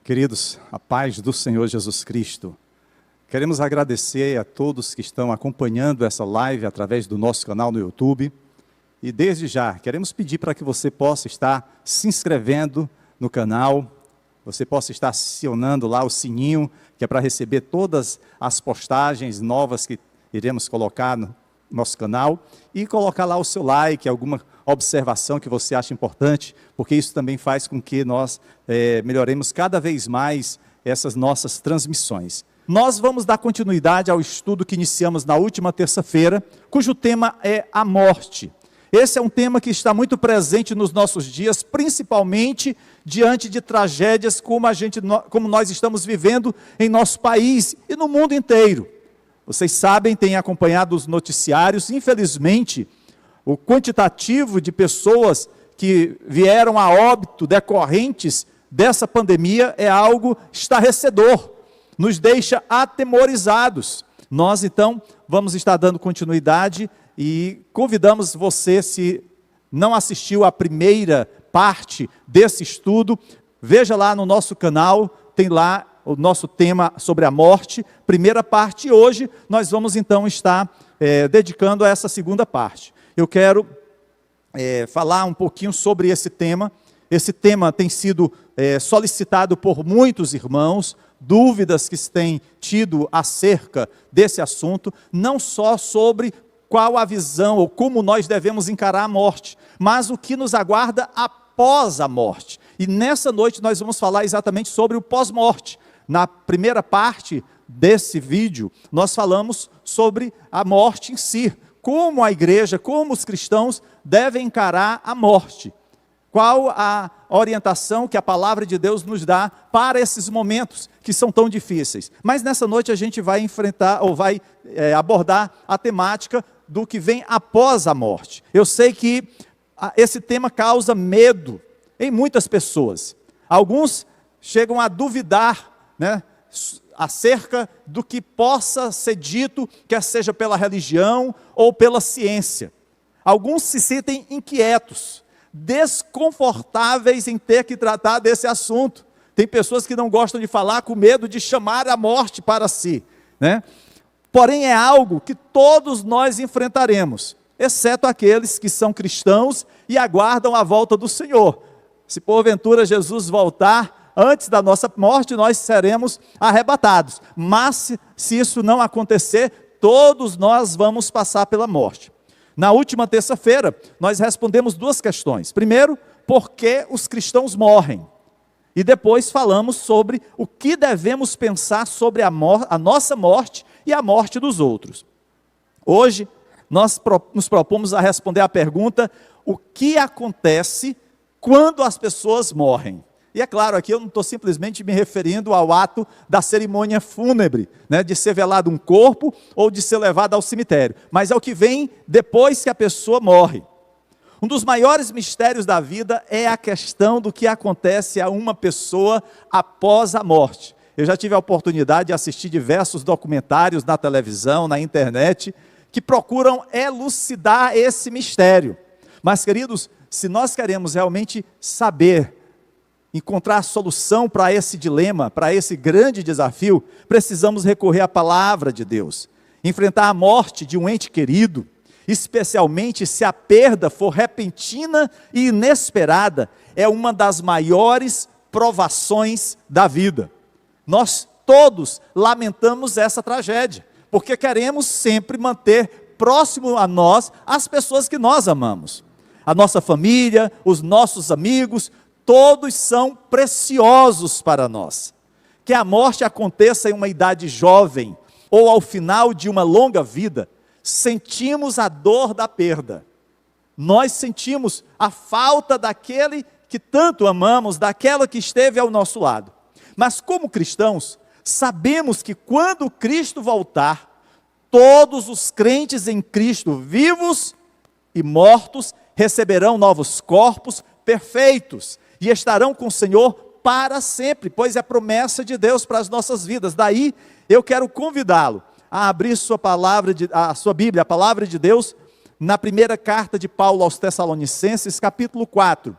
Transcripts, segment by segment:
Queridos, a paz do Senhor Jesus Cristo. Queremos agradecer a todos que estão acompanhando essa live através do nosso canal no YouTube. E desde já, queremos pedir para que você possa estar se inscrevendo no canal, você possa estar acionando lá o sininho, que é para receber todas as postagens novas que iremos colocar no nosso canal, e colocar lá o seu like, alguma observação que você acha importante, porque isso também faz com que nós melhoremos cada vez mais essas nossas transmissões. Nós vamos dar continuidade ao estudo que iniciamos na última terça-feira, cujo tema é a morte. Esse é um tema que está muito presente nos nossos dias, principalmente diante de tragédias como nós estamos vivendo em nosso país e no mundo inteiro. Vocês sabem, têm acompanhado os noticiários, infelizmente, o quantitativo de pessoas que vieram a óbito decorrentes dessa pandemia é algo estarrecedor, nos deixa atemorizados. Nós, então, vamos estar dando continuidade e convidamos você, se não assistiu à primeira parte desse estudo, veja lá no nosso canal, tem lá o nosso tema sobre a morte, primeira parte, e hoje nós vamos então estar dedicando a essa segunda parte. Eu quero falar um pouquinho sobre esse tema. Esse tema tem sido solicitado por muitos irmãos, dúvidas que se têm tido acerca desse assunto, não só sobre qual a visão ou como nós devemos encarar a morte, mas o que nos aguarda após a morte. E nessa noite nós vamos falar exatamente sobre o pós-morte. Na primeira parte desse vídeo, nós falamos sobre a morte em si, como a igreja, como os cristãos devem encarar a morte. Qual a orientação que a palavra de Deus nos dá para esses momentos que são tão difíceis. Mas nessa noite a gente vai enfrentar, ou vai abordar a temática do que vem após a morte. Eu sei que esse tema causa medo em muitas pessoas. Alguns chegam a duvidar, acerca do que possa ser dito, quer seja pela religião ou pela ciência. Alguns se sentem inquietos, desconfortáveis em ter que tratar desse assunto. Tem pessoas que não gostam de falar com medo de chamar a morte para si, Porém é algo que todos nós enfrentaremos, exceto aqueles que são cristãos e aguardam a volta do Senhor. Se porventura Jesus voltar antes da nossa morte, nós seremos arrebatados. Mas se isso não acontecer, todos nós vamos passar pela morte. Na última terça-feira, nós respondemos duas questões. Primeiro, por que os cristãos morrem? E depois falamos sobre o que devemos pensar sobre a nossa morte e a morte dos outros. Hoje, nós nos propomos a responder à pergunta: o que acontece quando as pessoas morrem? E é claro, aqui eu não estou simplesmente me referindo ao ato da cerimônia fúnebre, de ser velado um corpo ou de ser levado ao cemitério, mas é o que vem depois que a pessoa morre. Um dos maiores mistérios da vida é a questão do que acontece a uma pessoa após a morte. Eu já tive a oportunidade de assistir diversos documentários na televisão, na internet, que procuram elucidar esse mistério. Mas, queridos, se nós queremos realmente saber, encontrar a solução para esse dilema, para esse grande desafio, precisamos recorrer à palavra de Deus. Enfrentar a morte de um ente querido, especialmente se a perda for repentina e inesperada, é uma das maiores provações da vida. Nós todos lamentamos essa tragédia, porque queremos sempre manter próximo a nós as pessoas que nós amamos. A nossa família, os nossos amigos, todos são preciosos para nós. Que a morte aconteça em uma idade jovem ou ao final de uma longa vida, sentimos a dor da perda. Nós sentimos a falta daquele que tanto amamos, daquela que esteve ao nosso lado. Mas como cristãos, sabemos que quando Cristo voltar, todos os crentes em Cristo, vivos e mortos, receberão novos corpos perfeitos e estarão com o Senhor para sempre, pois é promessa de Deus para as nossas vidas. Daí eu quero convidá-lo a abrir a sua Bíblia, a palavra de Deus, na primeira carta de Paulo aos Tessalonicenses, capítulo 4,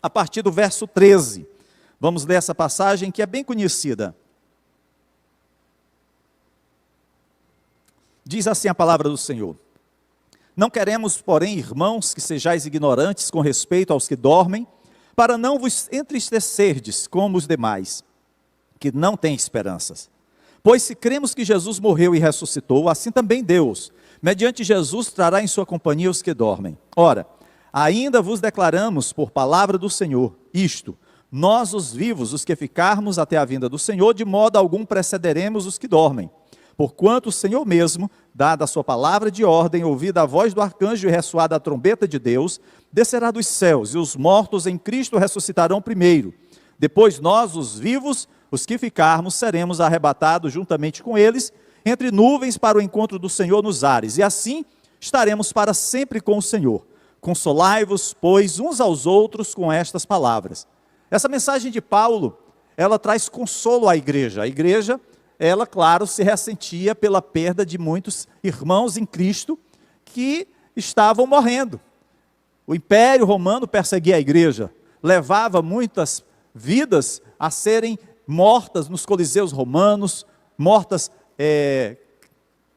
a partir do verso 13. Vamos ler essa passagem que é bem conhecida. Diz assim a palavra do Senhor: não queremos, porém, irmãos, que sejais ignorantes com respeito aos que dormem, para não vos entristecerdes como os demais, que não têm esperanças. Pois se cremos que Jesus morreu e ressuscitou, assim também Deus, mediante Jesus, trará em sua companhia os que dormem. Ora, ainda vos declaramos por palavra do Senhor isto: nós os vivos, os que ficarmos até a vinda do Senhor, de modo algum precederemos os que dormem. Porquanto o Senhor mesmo, dada a sua palavra de ordem, ouvida a voz do arcanjo e ressoada a trombeta de Deus, descerá dos céus, e os mortos em Cristo ressuscitarão primeiro. Depois nós, os vivos, os que ficarmos, seremos arrebatados juntamente com eles, entre nuvens para o encontro do Senhor nos ares, e assim estaremos para sempre com o Senhor. Consolai-vos, pois, uns aos outros com estas palavras. Essa mensagem de Paulo, ela traz consolo à igreja. A igreja, ela, claro, se ressentia pela perda de muitos irmãos em Cristo que estavam morrendo. O Império Romano perseguia a igreja, levava muitas vidas a serem mortas nos coliseus romanos, mortas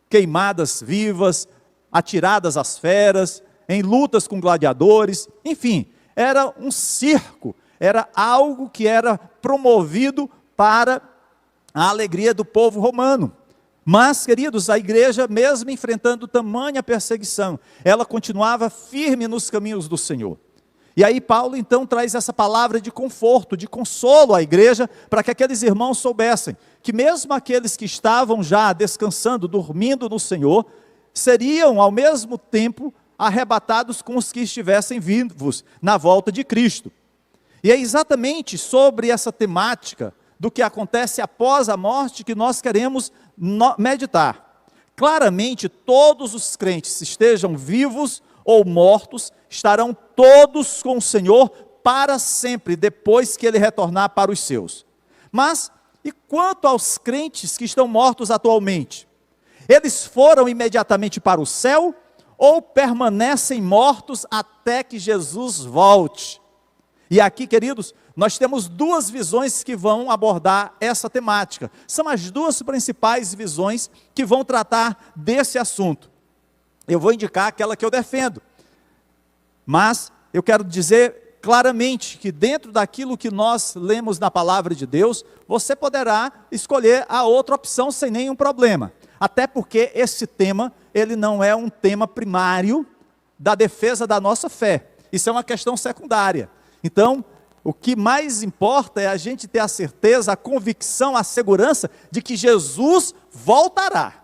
queimadas vivas, atiradas às feras, em lutas com gladiadores, enfim, era um circo, era algo que era promovido para a alegria do povo romano. Mas, queridos, a igreja, mesmo enfrentando tamanha perseguição, ela continuava firme nos caminhos do Senhor. E aí Paulo então traz essa palavra de conforto, de consolo à igreja, para que aqueles irmãos soubessem que mesmo aqueles que estavam já descansando, dormindo no Senhor, seriam ao mesmo tempo arrebatados com os que estivessem vivos na volta de Cristo. E é exatamente sobre essa temática do que acontece após a morte que nós queremos meditar. Claramente, todos os crentes, estejam vivos ou mortos, estarão todos com o Senhor para sempre, depois que Ele retornar para os seus. Mas, e quanto aos crentes que estão mortos atualmente? Eles foram imediatamente para o céu ou permanecem mortos até que Jesus volte? E aqui, queridos, nós temos duas visões que vão abordar essa temática. São as duas principais visões que vão tratar desse assunto. Eu vou indicar aquela que eu defendo. Mas eu quero dizer claramente que dentro daquilo que nós lemos na palavra de Deus, você poderá escolher a outra opção sem nenhum problema. Até porque esse tema, ele não é um tema primário da defesa da nossa fé. Isso é uma questão secundária. Então, o que mais importa é a gente ter a certeza, a convicção, a segurança de que Jesus voltará.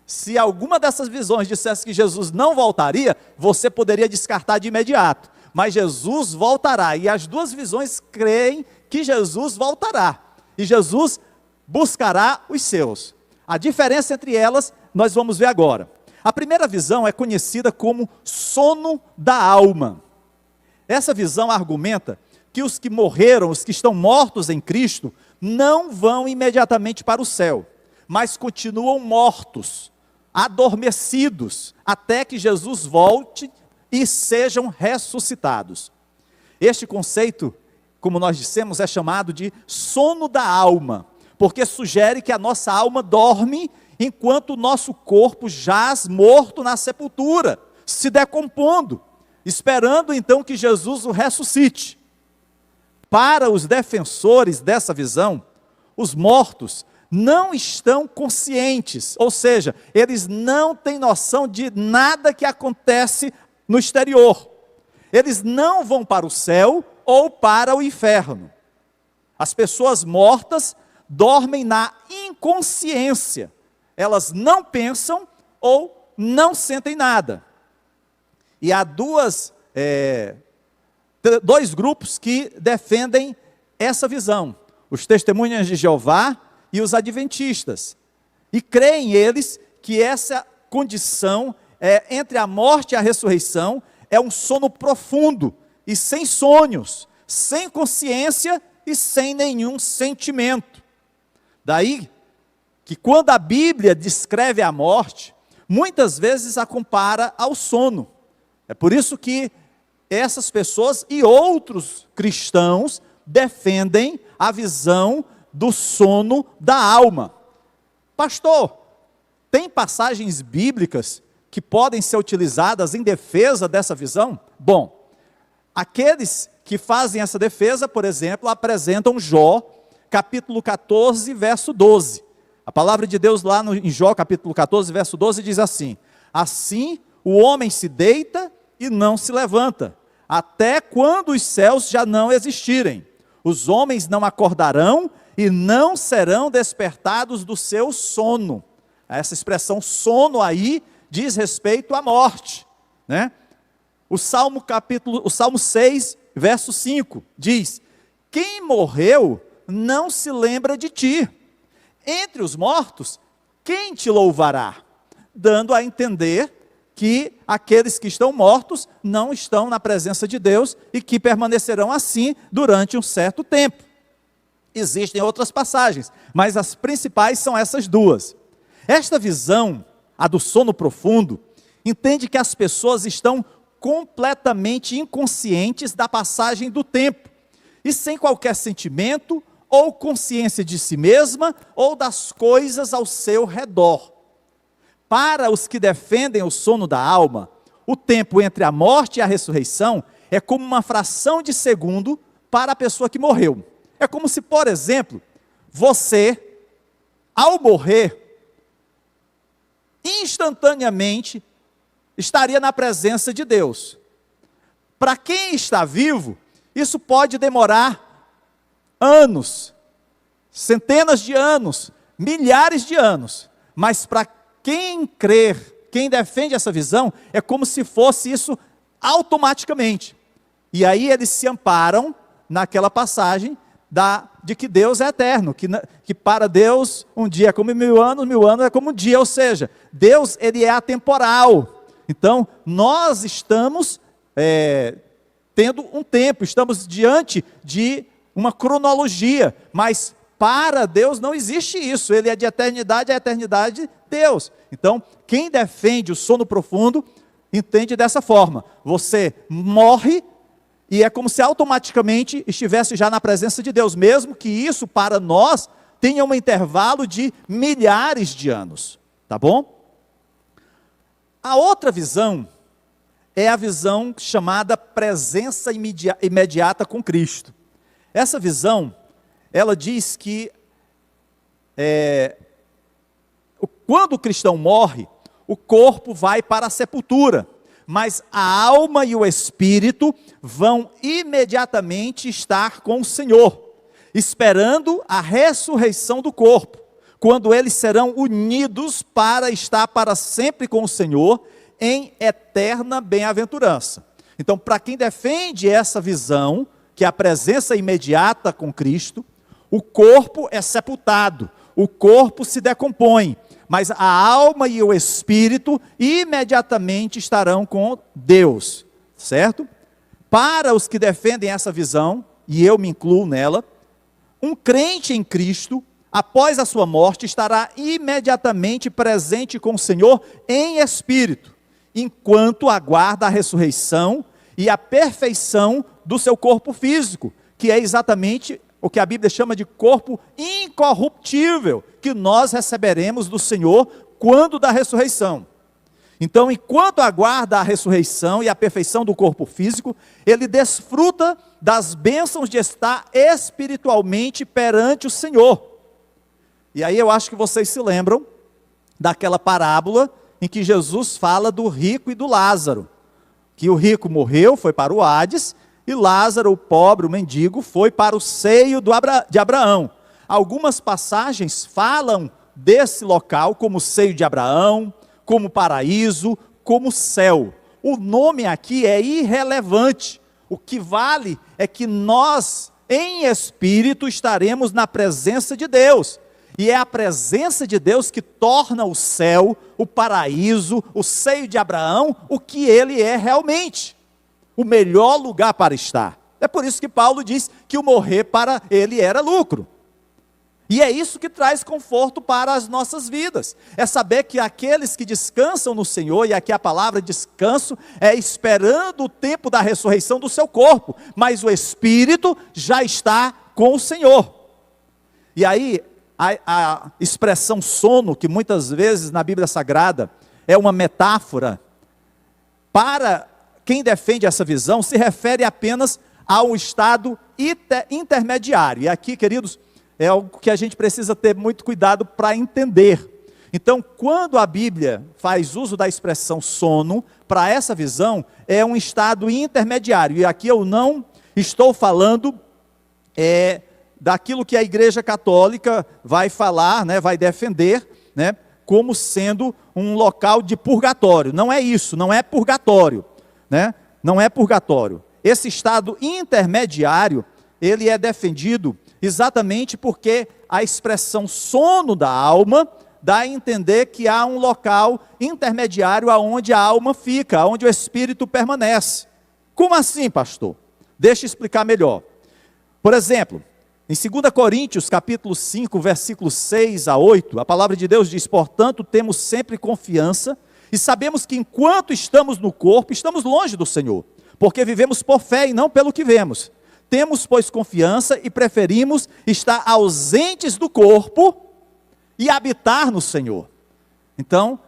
Se alguma dessas visões dissesse que Jesus não voltaria, você poderia descartar de imediato. Mas Jesus voltará, e as duas visões creem que Jesus voltará. E Jesus buscará os seus. A diferença entre elas, nós vamos ver agora. A primeira visão é conhecida como sono da alma. Essa visão argumenta que os que morreram, os que estão mortos em Cristo, não vão imediatamente para o céu, mas continuam mortos, adormecidos, até que Jesus volte e sejam ressuscitados. Este conceito, como nós dissemos, é chamado de sono da alma, porque sugere que a nossa alma dorme enquanto o nosso corpo jaz morto na sepultura, se decompondo, esperando então que Jesus o ressuscite. Para os defensores dessa visão, os mortos não estão conscientes, ou seja, eles não têm noção de nada que acontece no exterior. Eles não vão para o céu ou para o inferno. As pessoas mortas dormem na inconsciência. Elas não pensam ou não sentem nada. E há dois grupos que defendem essa visão: os testemunhas de Jeová e os adventistas. E creem eles que essa condição, entre a morte e a ressurreição, é um sono profundo e sem sonhos, sem consciência e sem nenhum sentimento. Daí que quando a Bíblia descreve a morte, muitas vezes a compara ao sono. É por isso que essas pessoas e outros cristãos defendem a visão do sono da alma. Pastor, tem passagens bíblicas que podem ser utilizadas em defesa dessa visão? Bom, aqueles que fazem essa defesa, por exemplo, apresentam Jó, capítulo 14, verso 12. A palavra de Deus lá em Jó, capítulo 14, verso 12, diz assim: assim o homem se deita e não se levanta, até quando os céus já não existirem. Os homens não acordarão e não serão despertados do seu sono. Essa expressão sono aí diz respeito à morte, né? O Salmo 6, verso 5, diz: quem morreu não se lembra de ti. Entre os mortos, quem te louvará? Dando a entender que aqueles que estão mortos não estão na presença de Deus e que permanecerão assim durante um certo tempo. Existem outras passagens, mas as principais são essas duas. Esta visão, a do sono profundo, entende que as pessoas estão completamente inconscientes da passagem do tempo e sem qualquer sentimento ou consciência de si mesma ou das coisas ao seu redor. Para os que defendem o sono da alma, o tempo entre a morte e a ressurreição é como uma fração de segundo para a pessoa que morreu. É como se, por exemplo, você, ao morrer, instantaneamente estaria na presença de Deus. Para quem está vivo, isso pode demorar anos, centenas de anos, milhares de anos, mas para quem crer, quem defende essa visão, é como se fosse isso automaticamente. E aí eles se amparam naquela passagem de que Deus é eterno, que para Deus um dia é como 1000 anos é como um dia, ou seja, Deus ele é atemporal. Então nós estamos tendo um tempo, estamos diante de uma cronologia, mas para Deus não existe isso, Ele é de eternidade a eternidade Deus. Então, quem defende o sono profundo, entende dessa forma, você morre e é como se automaticamente estivesse já na presença de Deus, mesmo que isso para nós tenha um intervalo de milhares de anos, tá bom? A outra visão é a visão chamada presença imediata com Cristo. Essa visão, ela diz que quando o cristão morre, o corpo vai para a sepultura, mas a alma e o espírito vão imediatamente estar com o Senhor, esperando a ressurreição do corpo, quando eles serão unidos para estar para sempre com o Senhor, em eterna bem-aventurança. Então, para quem defende essa visão, que é a presença imediata com Cristo, o corpo é sepultado, o corpo se decompõe, mas a alma e o espírito imediatamente estarão com Deus, certo? Para os que defendem essa visão, e eu me incluo nela, um crente em Cristo, após a sua morte, estará imediatamente presente com o Senhor em espírito, enquanto aguarda a ressurreição e a perfeição do seu corpo físico, que é exatamente o que a Bíblia chama de corpo incorruptível, que nós receberemos do Senhor quando da ressurreição. Então, enquanto aguarda a ressurreição e a perfeição do corpo físico, ele desfruta das bênçãos de estar espiritualmente perante o Senhor. E aí eu acho que vocês se lembram daquela parábola em que Jesus fala do rico e do Lázaro, que o rico morreu, foi para o Hades, e Lázaro, o pobre, o mendigo, foi para o seio de Abraão. Algumas passagens falam desse local como seio de Abraão, como paraíso, como céu. O nome aqui é irrelevante. O que vale é que nós, em espírito, estaremos na presença de Deus. E é a presença de Deus que torna o céu, o paraíso, o seio de Abraão, o que ele é realmente. O melhor lugar para estar. É por isso que Paulo diz que o morrer para ele era lucro. E é isso que traz conforto para as nossas vidas. É saber que aqueles que descansam no Senhor, e aqui a palavra descanso, é esperando o tempo da ressurreição do seu corpo, mas o espírito já está com o Senhor. E aí, a expressão sono, que muitas vezes na Bíblia Sagrada é uma metáfora, para quem defende essa visão, se refere apenas ao estado intermediário. E aqui, queridos, é algo que a gente precisa ter muito cuidado para entender. Então, quando a Bíblia faz uso da expressão sono, para essa visão, é um estado intermediário. E aqui eu não estou falando daquilo que a Igreja Católica vai falar, né, vai defender, né, como sendo um local de purgatório. Não é isso, não é purgatório, né? Não é purgatório. Esse estado intermediário, ele é defendido exatamente porque a expressão sono da alma dá a entender que há um local intermediário aonde a alma fica, aonde o espírito permanece. Como assim, pastor? Deixa eu explicar melhor. Por exemplo, em 2 Coríntios, capítulo 5, versículos 6 a 8, a palavra de Deus diz: portanto, temos sempre confiança e sabemos que enquanto estamos no corpo, estamos longe do Senhor, porque vivemos por fé e não pelo que vemos. Temos, pois, confiança e preferimos estar ausentes do corpo e habitar no Senhor. Então,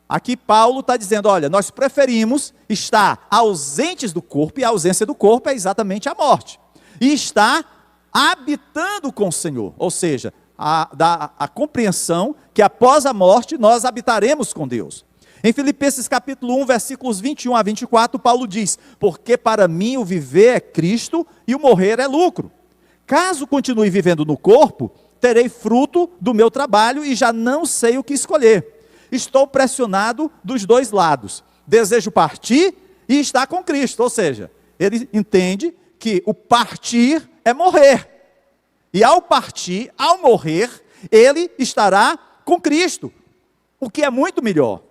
aqui Paulo está dizendo, olha, nós preferimos estar ausentes do corpo, e a ausência do corpo é exatamente a morte, e estar habitando com o Senhor, ou seja, a compreensão que após a morte nós habitaremos com Deus. Em Filipenses capítulo 1, versículos 21 a 24, Paulo diz: porque para mim o viver é Cristo e o morrer é lucro. Caso continue vivendo no corpo, terei fruto do meu trabalho e já não sei o que escolher. Estou pressionado dos dois lados. Desejo partir e estar com Cristo. Ou seja, ele entende que o partir é morrer. E ao partir, ao morrer, ele estará com Cristo, o que é muito melhor.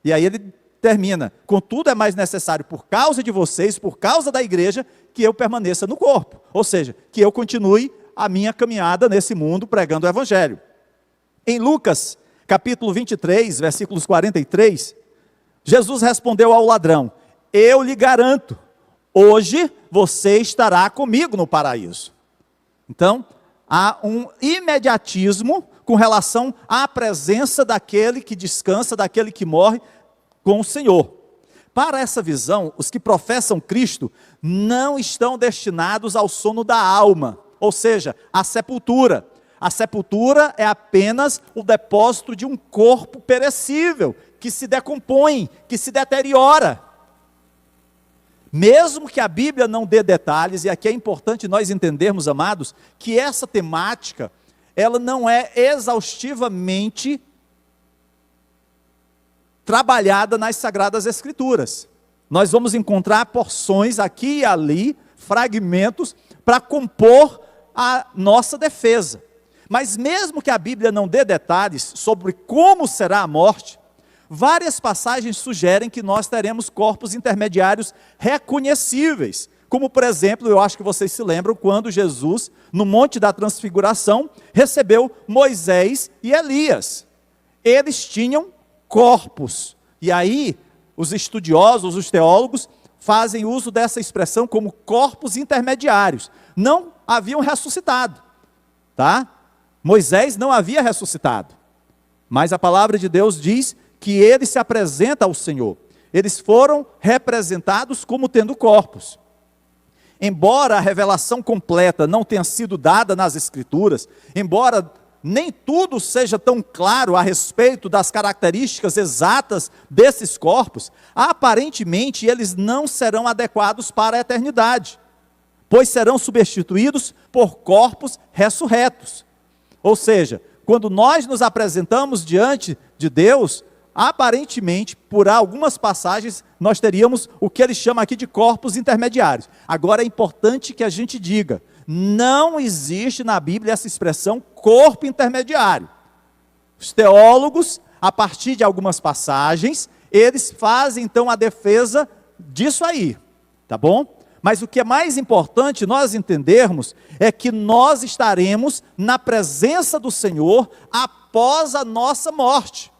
E aí ele termina: contudo é mais necessário por causa de vocês, por causa da igreja, que eu permaneça no corpo. Ou seja, que eu continue a minha caminhada nesse mundo pregando o evangelho. Em Lucas, capítulo 23, versículos 43, Jesus respondeu ao ladrão: eu lhe garanto, hoje você estará comigo no paraíso. Então, há um imediatismo com relação à presença daquele que descansa, daquele que morre com o Senhor. Para essa visão, os que professam Cristo não estão destinados ao sono da alma, ou seja, à sepultura. A sepultura é apenas o depósito de um corpo perecível, que se decompõe, que se deteriora. Mesmo que a Bíblia não dê detalhes, e aqui é importante nós entendermos, amados, que essa temática, ela não é exaustivamente trabalhada nas Sagradas Escrituras. Nós vamos encontrar porções aqui e ali, fragmentos, para compor a nossa defesa. Mas mesmo que a Bíblia não dê detalhes sobre como será a morte, várias passagens sugerem que nós teremos corpos intermediários reconhecíveis. Como, por exemplo, eu acho que vocês se lembram, quando Jesus, no Monte da Transfiguração, recebeu Moisés e Elias. Eles tinham corpos. E aí, os estudiosos, os teólogos, fazem uso dessa expressão como corpos intermediários. Não haviam ressuscitado, tá? Moisés não havia ressuscitado. Mas a palavra de Deus diz que ele se apresenta ao Senhor. Eles foram representados como tendo corpos. Embora a revelação completa não tenha sido dada nas Escrituras, embora nem tudo seja tão claro a respeito das características exatas desses corpos, aparentemente eles não serão adequados para a eternidade, pois serão substituídos por corpos ressurretos. Ou seja, quando nós nos apresentamos diante de Deus, aparentemente, por algumas passagens, nós teríamos o que ele chama aqui de corpos intermediários. Agora é importante que a gente diga, não existe na Bíblia essa expressão corpo intermediário. Os teólogos, a partir de algumas passagens, eles fazem então a defesa disso aí, tá bom? Mas o que é mais importante nós entendermos é que nós estaremos na presença do Senhor após a nossa morte.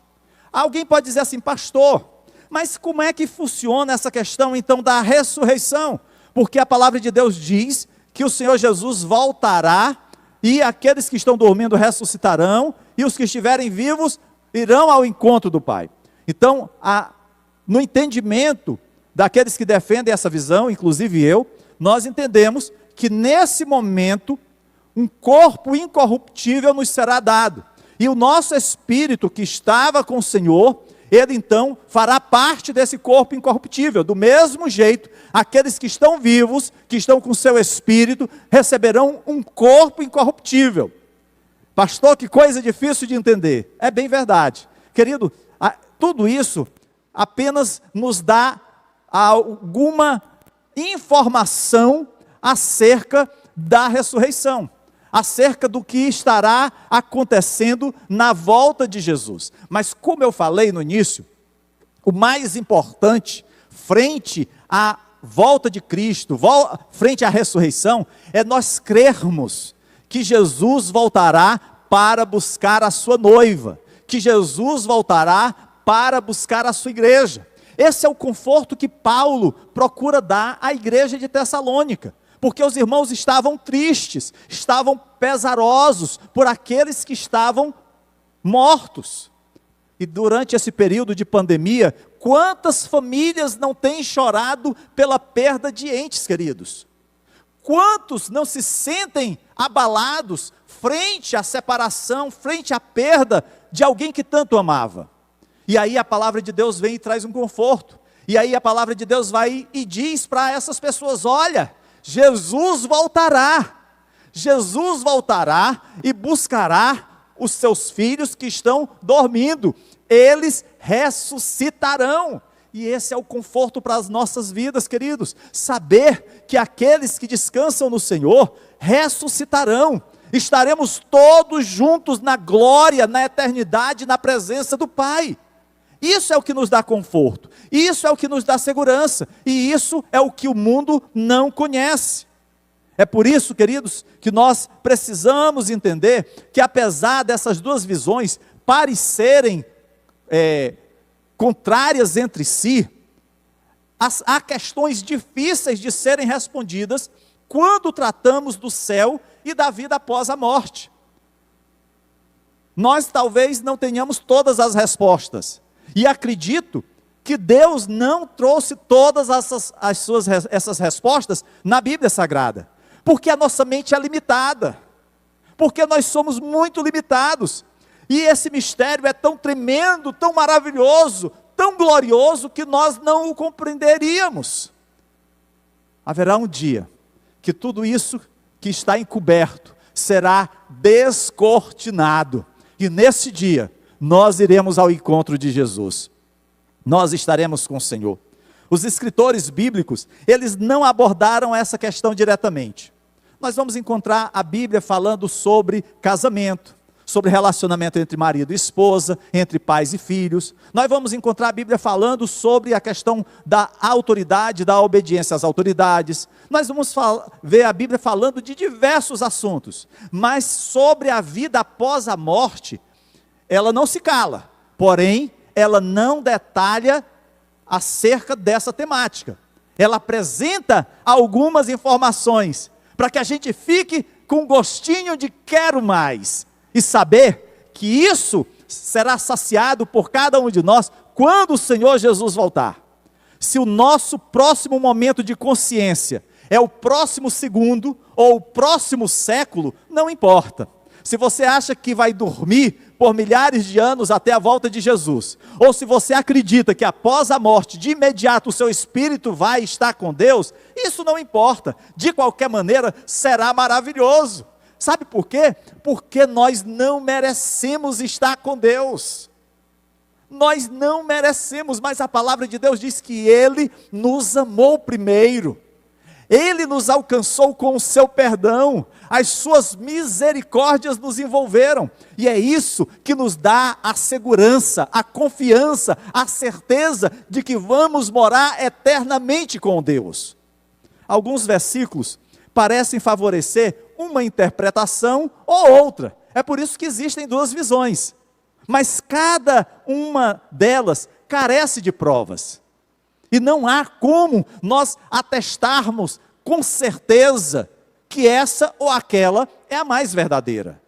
Alguém pode dizer assim: pastor, mas como é que funciona essa questão então da ressurreição? Porque a palavra de Deus diz que o Senhor Jesus voltará e aqueles que estão dormindo ressuscitarão, e os que estiverem vivos irão ao encontro do Pai. Então, no entendimento daqueles que defendem essa visão, inclusive eu, nós entendemos que nesse momento, um corpo incorruptível nos será dado, e o nosso espírito que estava com o Senhor, ele então fará parte desse corpo incorruptível. Do mesmo jeito, aqueles que estão vivos, que estão com seu espírito, receberão um corpo incorruptível. Pastor, que coisa difícil de entender. É bem verdade. Querido, tudo isso apenas nos dá alguma informação acerca da ressurreição, acerca do que estará acontecendo na volta de Jesus. Mas como eu falei no início, o mais importante, frente à volta de Cristo, frente à ressurreição, é nós crermos que Jesus voltará para buscar a sua noiva, que Jesus voltará para buscar a sua igreja. Esse é o conforto que Paulo procura dar à igreja de Tessalônica, porque os irmãos estavam tristes, estavam pesarosos por aqueles que estavam mortos. E durante esse período de pandemia, quantas famílias não têm chorado pela perda de entes queridos? Quantos não se sentem abalados frente à separação, frente à perda de alguém que tanto amava? E aí a palavra de Deus vem e traz um conforto. E aí a palavra de Deus vai e diz para essas pessoas: olha, Jesus voltará e buscará os seus filhos que estão dormindo, eles ressuscitarão. E esse é o conforto para as nossas vidas, queridos, saber que aqueles que descansam no Senhor ressuscitarão, estaremos todos juntos na glória, na eternidade, na presença do Pai. Isso é o que nos dá conforto, isso é o que nos dá segurança, e isso é o que o mundo não conhece. É por isso, queridos, que nós precisamos entender que apesar dessas duas visões parecerem contrárias entre si, há questões difíceis de serem respondidas quando tratamos do céu e da vida após a morte. Nós talvez não tenhamos todas as respostas, e acredito que Deus não trouxe todas essas respostas na Bíblia Sagrada, porque a nossa mente é limitada, porque nós somos muito limitados, e esse mistério é tão tremendo, tão maravilhoso, tão glorioso, que nós não o compreenderíamos. Haverá um dia que tudo isso que está encoberto será descortinado, e nesse dia nós iremos ao encontro de Jesus, nós estaremos com o Senhor. Os escritores bíblicos, eles não abordaram essa questão diretamente. Nós vamos encontrar a Bíblia falando sobre casamento, sobre relacionamento entre marido e esposa, entre pais e filhos. Nós vamos encontrar a Bíblia falando sobre a questão da autoridade, da obediência às autoridades. Nós vamos ver a Bíblia falando de diversos assuntos, mas sobre a vida após a morte, ela não se cala, porém, ela não detalha acerca dessa temática. Ela apresenta algumas informações, para que a gente fique com gostinho de quero mais, e saber que isso será saciado por cada um de nós, quando o Senhor Jesus voltar. Se o nosso próximo momento de consciência é o próximo segundo, ou o próximo século, não importa. Se você acha que vai dormir por milhares de anos até a volta de Jesus, ou se você acredita que após a morte, de imediato o seu espírito vai estar com Deus, isso não importa, de qualquer maneira será maravilhoso. Sabe por quê? Porque nós não merecemos estar com Deus, nós não merecemos, mas a palavra de Deus diz que Ele nos amou primeiro, Ele nos alcançou com o seu perdão, as suas misericórdias nos envolveram, e é isso que nos dá a segurança, a confiança, a certeza de que vamos morar eternamente com Deus. Alguns versículos parecem favorecer uma interpretação ou outra, é por isso que existem duas visões, mas cada uma delas carece de provas, e não há como nós atestarmos com certeza que essa ou aquela é a mais verdadeira.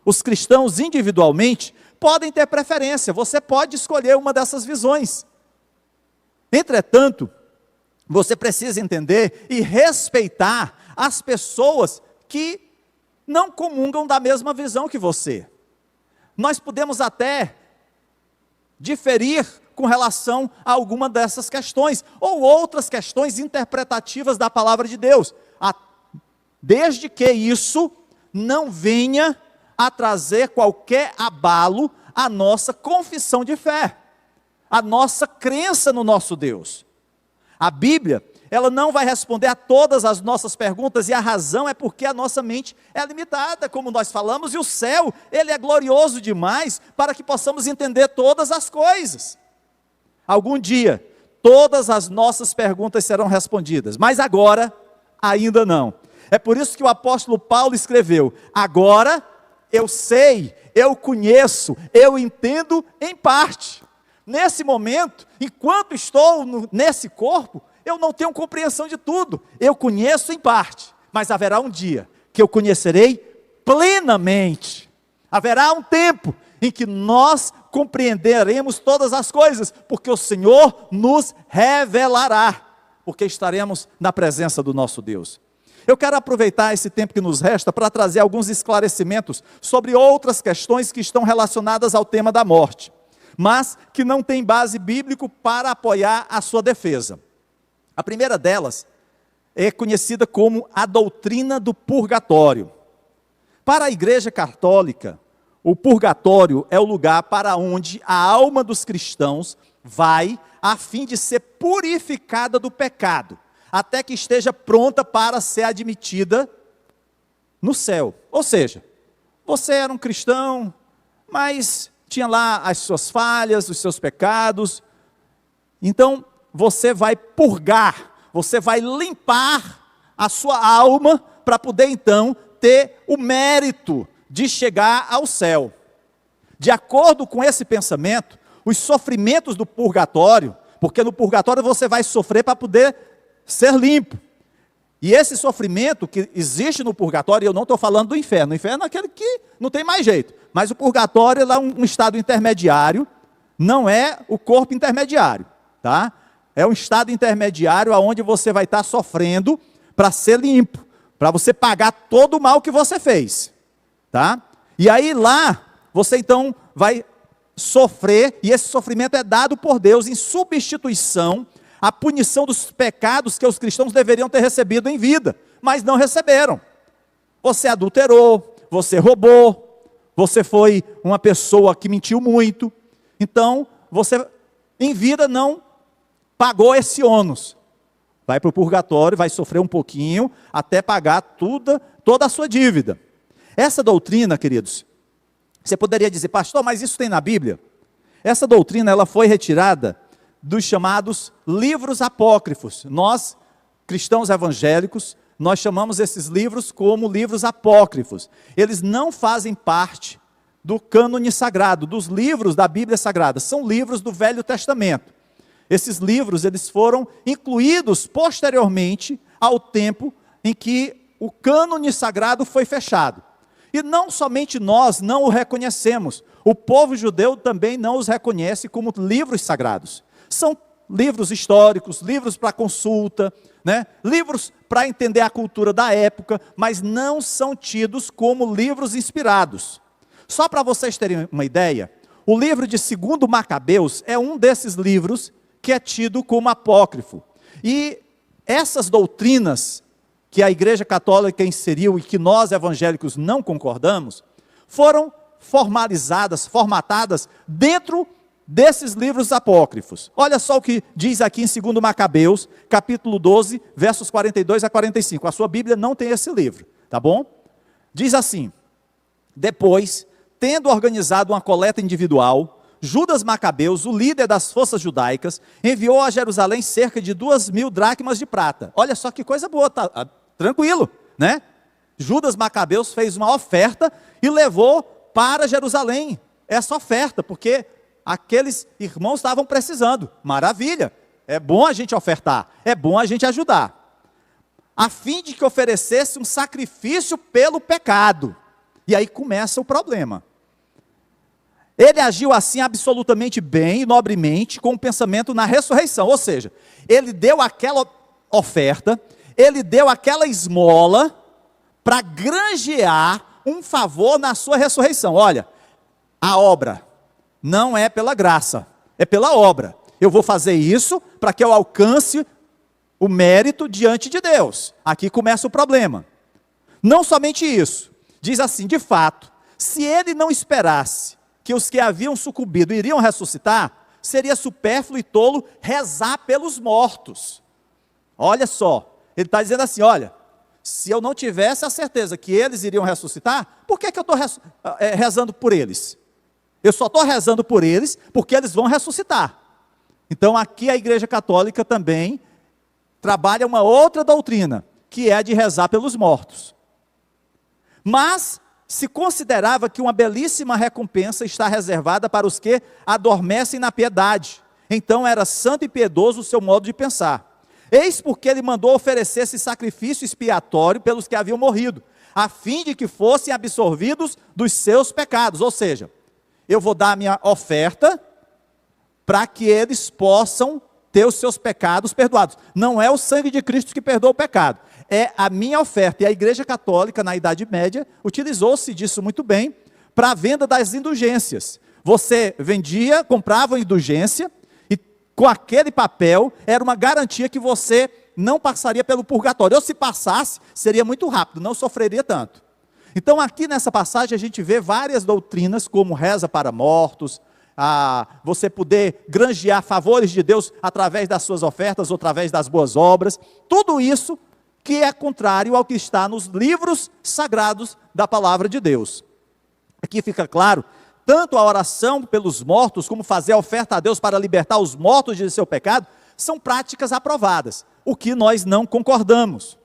Os cristãos individualmente podem ter preferência, você pode escolher uma dessas visões. Entretanto, você precisa entender e respeitar as pessoas que não comungam da mesma visão que você. Nós podemos até diferir com relação a alguma dessas questões, ou outras questões interpretativas da palavra de Deus, desde que isso não venha a trazer qualquer abalo à nossa confissão de fé, à nossa crença no nosso Deus. A Bíblia, ela não vai responder a todas as nossas perguntas, e a razão é porque a nossa mente é limitada, como nós falamos, e o céu, ele é glorioso demais para que possamos entender todas as coisas. Algum dia, todas as nossas perguntas serão respondidas, mas agora, ainda não. É por isso que o apóstolo Paulo escreveu: agora eu sei, eu conheço, eu entendo em parte. Nesse momento, enquanto estou nesse corpo, eu não tenho compreensão de tudo, eu conheço em parte, mas haverá um dia que eu conhecerei plenamente. Haverá um tempo em que nós compreenderemos todas as coisas, porque o Senhor nos revelará, porque estaremos na presença do nosso Deus. Eu quero aproveitar esse tempo que nos resta para trazer alguns esclarecimentos sobre outras questões que estão relacionadas ao tema da morte, mas que não tem base bíblica para apoiar a sua defesa. A primeira delas é conhecida como a doutrina do purgatório. Para a Igreja Católica, o purgatório é o lugar para onde a alma dos cristãos vai a fim de ser purificada do pecado, até que esteja pronta para ser admitida no céu. Ou seja, você era um cristão, mas tinha lá as suas falhas, os seus pecados, então você vai purgar, você vai limpar a sua alma, para poder então ter o mérito de chegar ao céu. De acordo com esse pensamento, os sofrimentos do purgatório, porque no purgatório você vai sofrer para poder ser limpo, e esse sofrimento que existe no purgatório, eu não estou falando do inferno, o inferno é aquele que não tem mais jeito, mas o purgatório é lá um estado intermediário, não é o corpo intermediário, tá? É um estado intermediário onde você vai estar sofrendo para ser limpo, para você pagar todo o mal que você fez, tá? E aí lá, você então vai sofrer, e esse sofrimento é dado por Deus em substituição à punição dos pecados que os cristãos deveriam ter recebido em vida, mas não receberam. Você adulterou, você roubou, você foi uma pessoa que mentiu muito, então você em vida não pagou esse ônus. Vai para o purgatório, vai sofrer um pouquinho, até pagar toda a sua dívida. Essa doutrina, queridos, você poderia dizer: pastor, mas isso tem na Bíblia? Essa doutrina, ela foi retirada dos chamados livros apócrifos. Nós, cristãos evangélicos, nós chamamos esses livros como livros apócrifos. Eles não fazem parte do cânone sagrado, dos livros da Bíblia Sagrada. São livros do Velho Testamento. Esses livros, eles foram incluídos posteriormente ao tempo em que o cânone sagrado foi fechado. E não somente nós não o reconhecemos, o povo judeu também não os reconhece como livros sagrados. São livros históricos, livros para consulta, né? Livros para entender a cultura da época, mas não são tidos como livros inspirados. Só para vocês terem uma ideia, o livro de 2 Macabeus é um desses livros que é tido como apócrifo. E essas doutrinas que a Igreja Católica inseriu e que nós evangélicos não concordamos, foram formatadas dentro desses livros apócrifos. Olha só o que diz aqui em 2 Macabeus, capítulo 12, versos 42 a 45. A sua Bíblia não tem esse livro, tá bom? Diz assim: depois, tendo organizado uma coleta individual, Judas Macabeus, o líder das forças judaicas, enviou a Jerusalém cerca de 2.000 dracmas de prata. Olha só que coisa boa, tá tranquilo, né? Judas Macabeus fez uma oferta e levou para Jerusalém essa oferta, porque aqueles irmãos estavam precisando. Maravilha, é bom a gente ofertar, é bom a gente ajudar. a fim de que oferecesse um sacrifício pelo pecado. E aí começa o problema. Ele agiu assim absolutamente bem e nobremente, com o pensamento na ressurreição. Ou seja, ele deu aquela oferta, ele deu aquela esmola para granjear um favor na sua ressurreição. Olha, a obra não é pela graça, é pela obra. Eu vou fazer isso para que eu alcance o mérito diante de Deus. Aqui começa o problema. Não somente isso, diz assim, de fato, se ele não esperasse que os que haviam sucumbido iriam ressuscitar, seria supérfluo e tolo rezar pelos mortos. Olha só, ele está dizendo assim, olha, se eu não tivesse a certeza que eles iriam ressuscitar, por que eu estou rezando por eles? Eu só estou rezando por eles porque eles vão ressuscitar. Então aqui a Igreja Católica também trabalha uma outra doutrina, que é a de rezar pelos mortos. Mas se considerava que uma belíssima recompensa está reservada para os que adormecem na piedade. Então era santo e piedoso o seu modo de pensar. Eis porque ele mandou oferecer esse sacrifício expiatório pelos que haviam morrido, a fim de que fossem absorvidos dos seus pecados. Ou seja, eu vou dar a minha oferta para que eles possam ter os seus pecados perdoados. Não é o sangue de Cristo que perdoa o pecado, é a minha oferta. E a Igreja Católica, na Idade Média, utilizou-se disso muito bem para a venda das indulgências. Você vendia, comprava uma indulgência, e com aquele papel, era uma garantia que você não passaria pelo purgatório. Ou se passasse, seria muito rápido, não sofreria tanto. Então aqui nessa passagem a gente vê várias doutrinas, como reza para mortos, você poder granjear favores de Deus através das suas ofertas ou através das boas obras, tudo isso que é contrário ao que está nos livros sagrados da palavra de Deus. Aqui fica claro, tanto a oração pelos mortos, como fazer a oferta a Deus para libertar os mortos de seu pecado, são práticas aprovadas, o que nós não concordamos.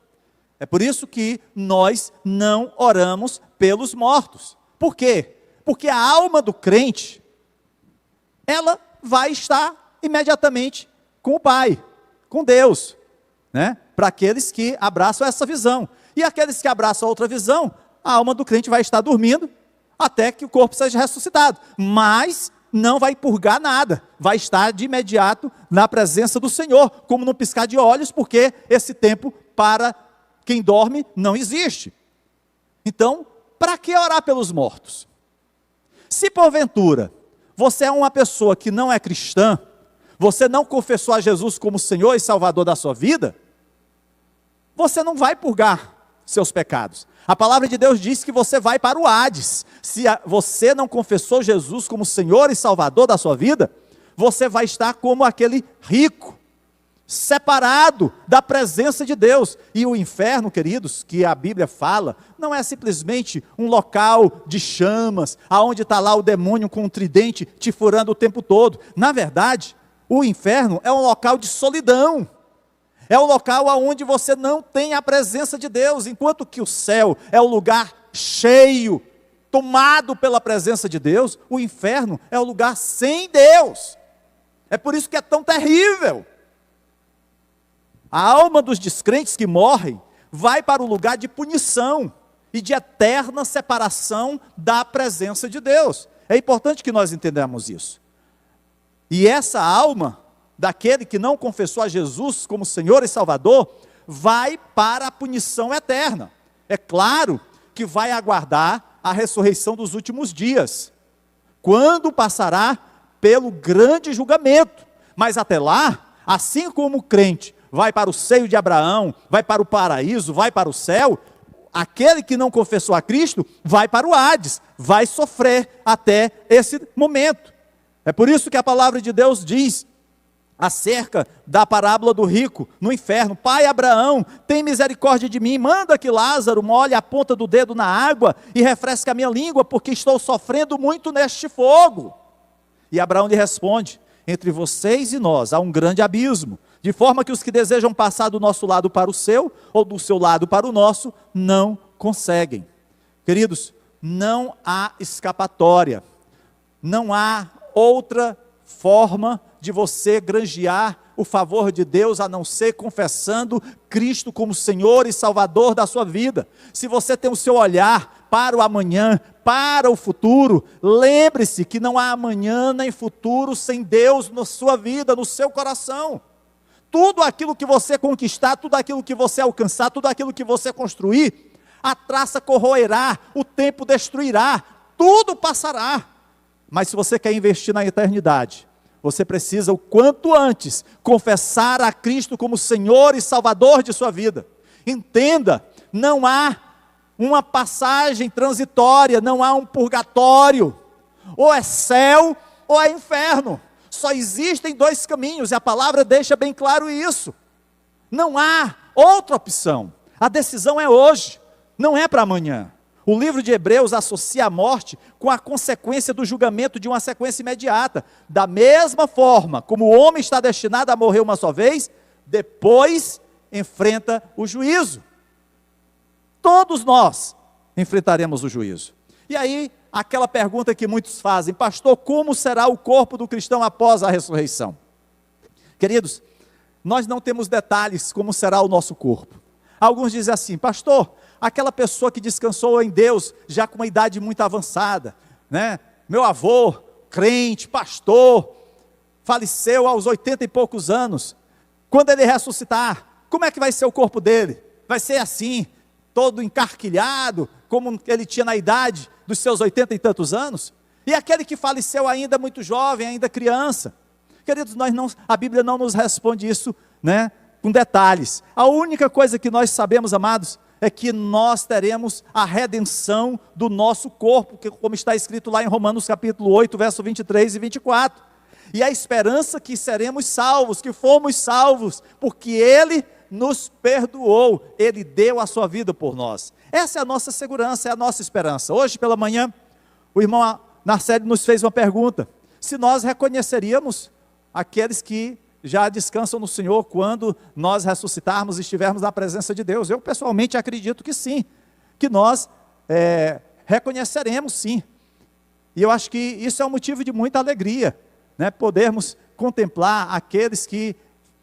É por isso que nós não oramos pelos mortos. Por quê? Porque a alma do crente, ela vai estar imediatamente com o Pai, com Deus, né? Para aqueles que abraçam essa visão. E aqueles que abraçam outra visão, a alma do crente vai estar dormindo até que o corpo seja ressuscitado. Mas não vai purgar nada, vai estar de imediato na presença do Senhor, como no piscar de olhos, porque esse tempo para quem dorme não existe. Então, para que orar pelos mortos? Se porventura você é uma pessoa que não é cristã, você não confessou a Jesus como Senhor e Salvador da sua vida, você não vai purgar seus pecados. A palavra de Deus diz que você vai para o Hades. Se você não confessou Jesus como Senhor e Salvador da sua vida, você vai estar como aquele rico, separado da presença de Deus. E o inferno, queridos, que a Bíblia fala, não é simplesmente um local de chamas, aonde está lá o demônio com um tridente te furando o tempo todo. Na verdade, o inferno é um local de solidão, é um local onde você não tem a presença de Deus, enquanto que o céu é o lugar cheio, tomado pela presença de Deus. O inferno é o lugar sem Deus. É por isso que é tão terrível. A alma dos descrentes que morrem vai para o lugar de punição e de eterna separação da presença de Deus. É importante que nós entendamos isso. E essa alma daquele que não confessou a Jesus como Senhor e Salvador vai para a punição eterna. É claro que vai aguardar a ressurreição dos últimos dias, quando passará pelo grande julgamento. Mas até lá, assim como o crente vai para o seio de Abraão, vai para o paraíso, vai para o céu, aquele que não confessou a Cristo vai para o Hades, vai sofrer até esse momento. É por isso que a palavra de Deus diz acerca da parábola do rico no inferno: Pai Abraão, tem misericórdia de mim, manda que Lázaro molhe a ponta do dedo na água e refresque a minha língua, porque estou sofrendo muito neste fogo. E Abraão lhe responde: entre vocês e nós há um grande abismo, de forma que os que desejam passar do nosso lado para o seu, ou do seu lado para o nosso, não conseguem. Queridos, não há escapatória, não há outra forma de você granjear o favor de Deus a não ser confessando Cristo como Senhor e Salvador da sua vida. Se você tem o seu olhar para o amanhã, para o futuro, lembre-se que não há amanhã nem futuro sem Deus na sua vida, no seu coração. Tudo aquilo que você conquistar, tudo aquilo que você alcançar, tudo aquilo que você construir, a traça corroerá, o tempo destruirá, tudo passará. Mas se você quer investir na eternidade, você precisa o quanto antes confessar a Cristo como Senhor e Salvador de sua vida. Entenda, não há uma passagem transitória, não há um purgatório, ou é céu ou é inferno. Só existem dois caminhos, e a palavra deixa bem claro isso. Não há outra opção. A decisão é hoje, não é para amanhã. O livro de Hebreus associa a morte com a consequência do julgamento de uma sequência imediata. Da mesma forma como o homem está destinado a morrer uma só vez, depois enfrenta o juízo. Todos nós enfrentaremos o juízo. E aí, aquela pergunta que muitos fazem: pastor, como será o corpo do cristão após a ressurreição? Queridos, nós não temos detalhes como será o nosso corpo. Alguns dizem assim: pastor, aquela pessoa que descansou em Deus, já com uma idade muito avançada, né? Meu avô, crente, pastor, faleceu aos 80 e poucos anos. Quando ele ressuscitar, como é que vai ser o corpo dele? Vai ser assim, todo encarquilhado, como ele tinha na idade dos seus 80 e tantos anos? E aquele que faleceu ainda muito jovem, ainda criança? Queridos, a Bíblia não nos responde isso, né, com detalhes. A única coisa que nós sabemos, amados, é que nós teremos a redenção do nosso corpo, que, como está escrito lá em Romanos capítulo 8, verso 23 e 24. E a esperança que seremos salvos, que fomos salvos, porque Ele nos perdoou, Ele deu a sua vida por nós. Essa é a nossa segurança, é a nossa esperança. Hoje pela manhã, o irmão Narcélio nos fez uma pergunta: se nós reconheceríamos aqueles que já descansam no Senhor quando nós ressuscitarmos e estivermos na presença de Deus. Eu pessoalmente acredito que sim, que nós reconheceremos sim. E eu acho que isso é um motivo de muita alegria, né? Podermos contemplar aqueles que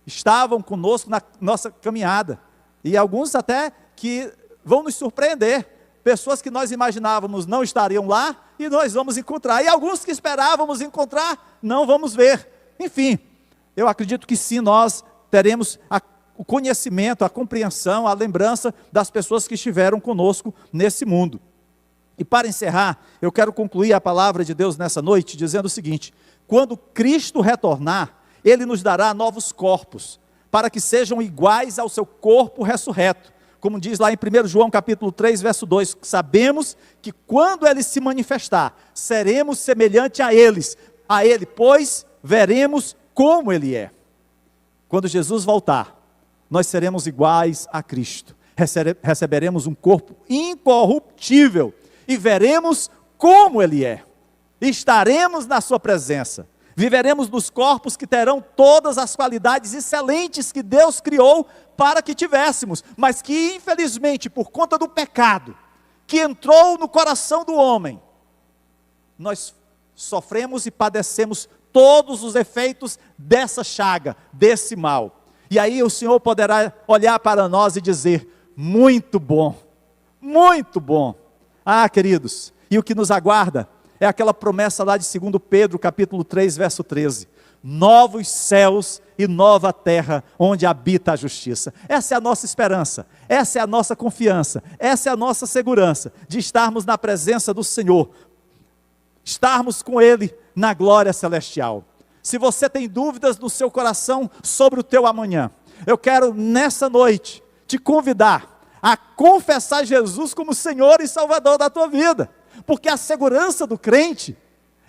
estavam conosco na nossa caminhada, e alguns até que vão nos surpreender, pessoas que nós imaginávamos não estariam lá, e nós vamos encontrar, e alguns que esperávamos encontrar, não vamos ver. Enfim, eu acredito que sim, nós teremos o conhecimento, a compreensão, a lembrança das pessoas que estiveram conosco nesse mundo. E para encerrar, eu quero concluir a palavra de Deus nessa noite, dizendo o seguinte: quando Cristo retornar, Ele nos dará novos corpos, para que sejam iguais ao seu corpo ressurreto. Como diz lá em 1 João capítulo 3, verso 2, sabemos que quando Ele se manifestar, seremos semelhante a Ele, pois veremos como Ele é. Quando Jesus voltar, nós seremos iguais a Cristo, receberemos um corpo incorruptível, e veremos como Ele é, estaremos na sua presença, viveremos nos corpos que terão todas as qualidades excelentes que Deus criou para que tivéssemos, mas que infelizmente por conta do pecado, que entrou no coração do homem, nós sofremos e padecemos todos os efeitos dessa chaga, desse mal. E aí o Senhor poderá olhar para nós e dizer: muito bom, muito bom. Ah, queridos, e o que nos aguarda é aquela promessa lá de 2 Pedro capítulo 3, verso 13, novos céus e nova terra, onde habita a justiça. Essa é a nossa esperança, essa é a nossa confiança, essa é a nossa segurança, de estarmos na presença do Senhor, estarmos com Ele na glória celestial. Se você tem dúvidas no seu coração sobre o teu amanhã, eu quero nessa noite te convidar a confessar Jesus como Senhor e Salvador da tua vida, porque a segurança do crente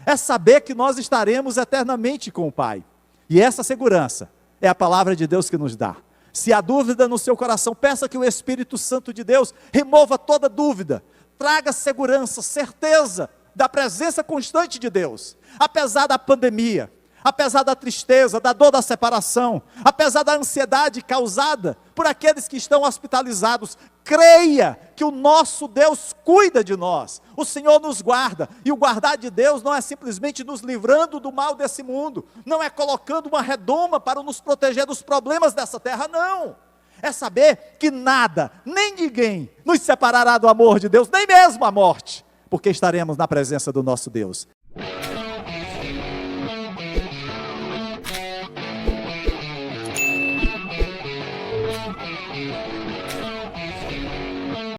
é saber que nós estaremos eternamente com o Pai, e essa segurança é a palavra de Deus que nos dá. Se há dúvida no seu coração, peça que o Espírito Santo de Deus remova toda dúvida, traga segurança, certeza da presença constante de Deus. Apesar da pandemia, apesar da tristeza, da dor da separação, apesar da ansiedade causada por aqueles que estão hospitalizados, creia que o nosso Deus cuida de nós, o Senhor nos guarda, e o guardar de Deus não é simplesmente nos livrando do mal desse mundo, não é colocando uma redoma para nos proteger dos problemas dessa terra, não. É saber que nada, nem ninguém nos separará do amor de Deus, nem mesmo a morte, porque estaremos na presença do nosso Deus.